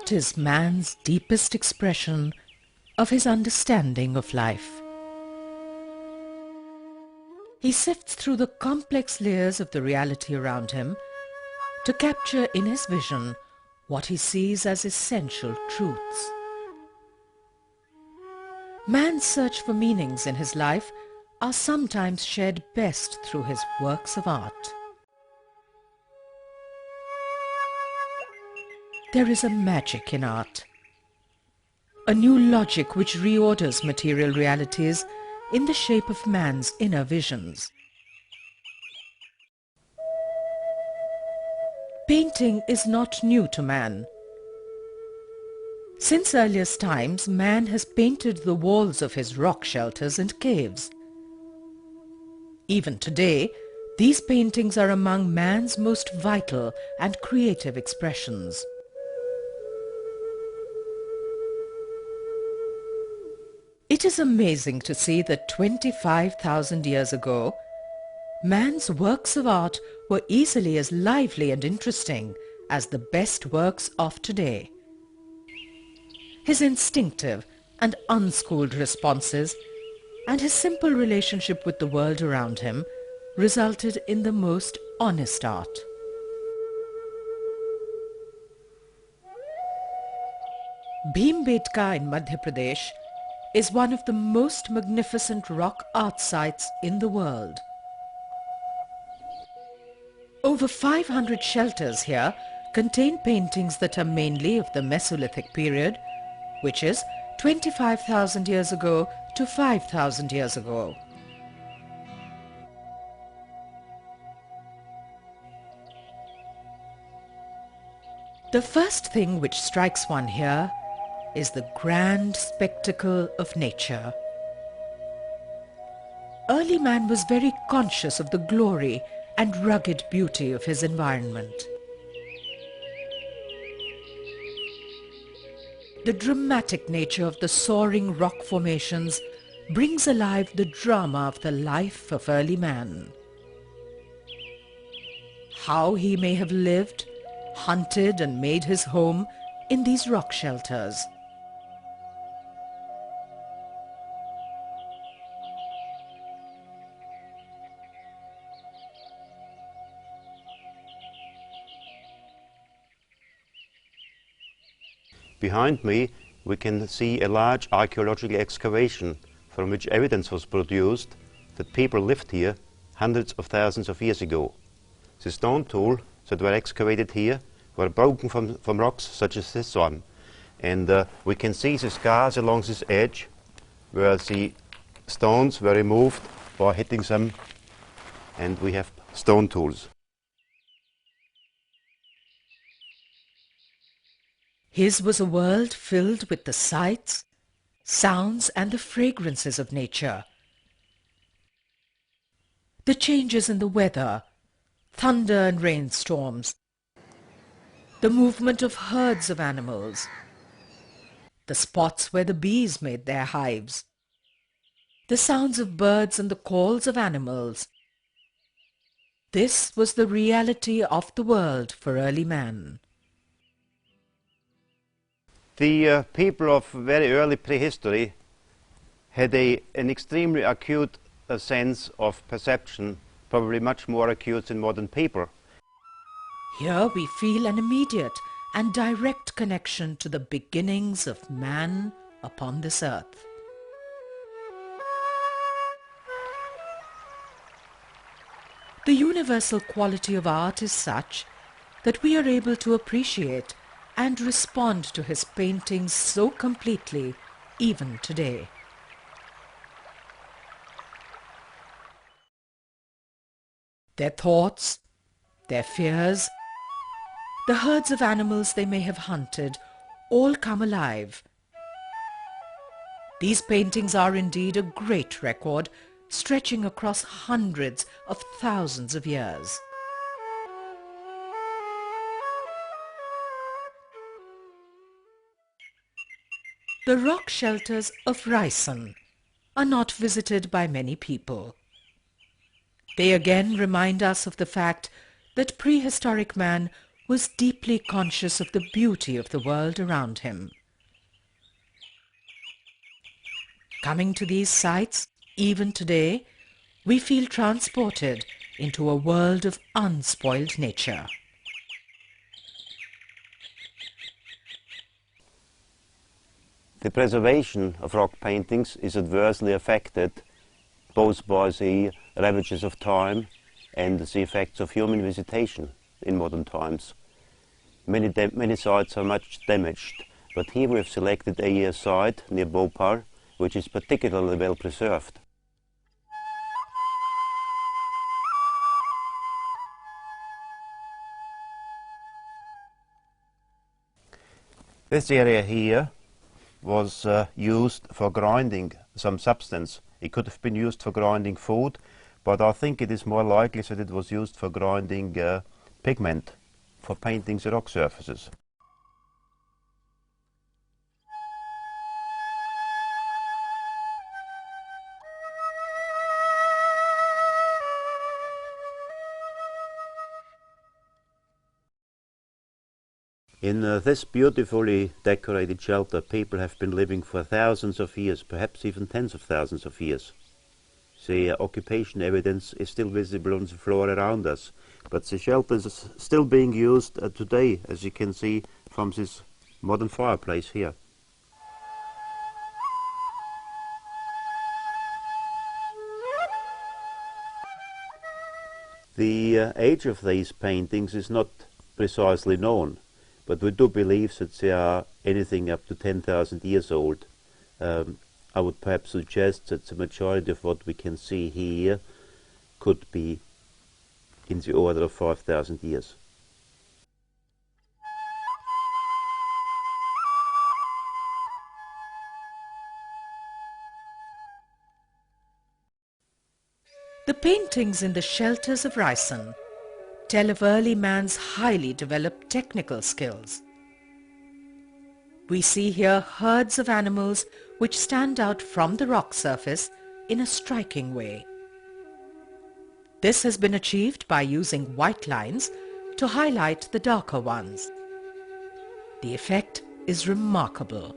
Art is man's deepest expression of his understanding of life. He sifts through the complex layers of the reality around him to capture in his vision what he sees as essential truths. Man's search for meanings in his life are sometimes shared best through his works of art. There is a magic in art, a new logic which reorders material realities in the shape of man's inner visions. Painting is not new to man. Since earliest times, man has painted the walls of his rock shelters and caves. Even today, these paintings are among man's most vital and creative expressions. It is amazing to see that 25,000 years ago, man's works of art were easily as lively and interesting as the best works of today. His instinctive and unschooled responses and his simple relationship with the world around him resulted in the most honest art. Bhimbetka in Madhya Pradesh is one of the most magnificent rock art sites in the world. Over 500 shelters here contain paintings that are mainly of the Mesolithic period, which is 25,000 years ago to 5,000 years ago. The first thing which strikes one here is the grand spectacle of nature. Early man was very conscious of the glory and rugged beauty of his environment. The dramatic nature of the soaring rock formations brings alive the drama of the life of early man. How he may have lived, hunted and made his home in these rock shelters. Behind me we can see a large archaeological excavation from which evidence was produced that people lived here hundreds of thousands of years ago. The stone tools that were excavated here were broken from rocks such as this one, and we can see the scars along this edge where the stones were removed by hitting them, and we have stone tools. His was a world filled with the sights, sounds and the fragrances of nature. The changes in the weather, thunder and rainstorms, the movement of herds of animals, the spots where the bees made their hives, the sounds of birds and the calls of animals. This was the reality of the world for early man. The people of very early prehistory had an extremely acute sense of perception, probably much more acute than modern people. Here we feel an immediate and direct connection to the beginnings of man upon this earth. The universal quality of art is such that we are able to appreciate and respond to his paintings so completely even today. Their thoughts, their fears, the herds of animals they may have hunted, all come alive. These paintings are indeed a great record, stretching across hundreds of thousands of years. The rock shelters of Raisen are not visited by many people. They again remind us of the fact that prehistoric man was deeply conscious of the beauty of the world around him. Coming to these sites, even today, we feel transported into a world of unspoiled nature. The preservation of rock paintings is adversely affected both by the ravages of time and the effects of human visitation in modern times. Many sites are much damaged, but here we have selected a site near Bhopal, which is particularly well preserved. This area here was used for grinding some substance. It could have been used for grinding food, but I think it is more likely that it was used for grinding pigment for painting the rock surfaces. In this beautifully decorated shelter, people have been living for thousands of years, perhaps even tens of thousands of years. The occupation evidence is still visible on the floor around us, but the shelter is still being used today, as you can see from this modern fireplace here. The age of these paintings is not precisely known, but we do believe that they are anything up to 10,000 years old. I would perhaps suggest that the majority of what we can see here could be in the order of 5,000 years. The paintings in the shelters of Raisen tell of early man's highly developed technical skills. We see here herds of animals which stand out from the rock surface in a striking way. This has been achieved by using white lines to highlight the darker ones. The effect is remarkable.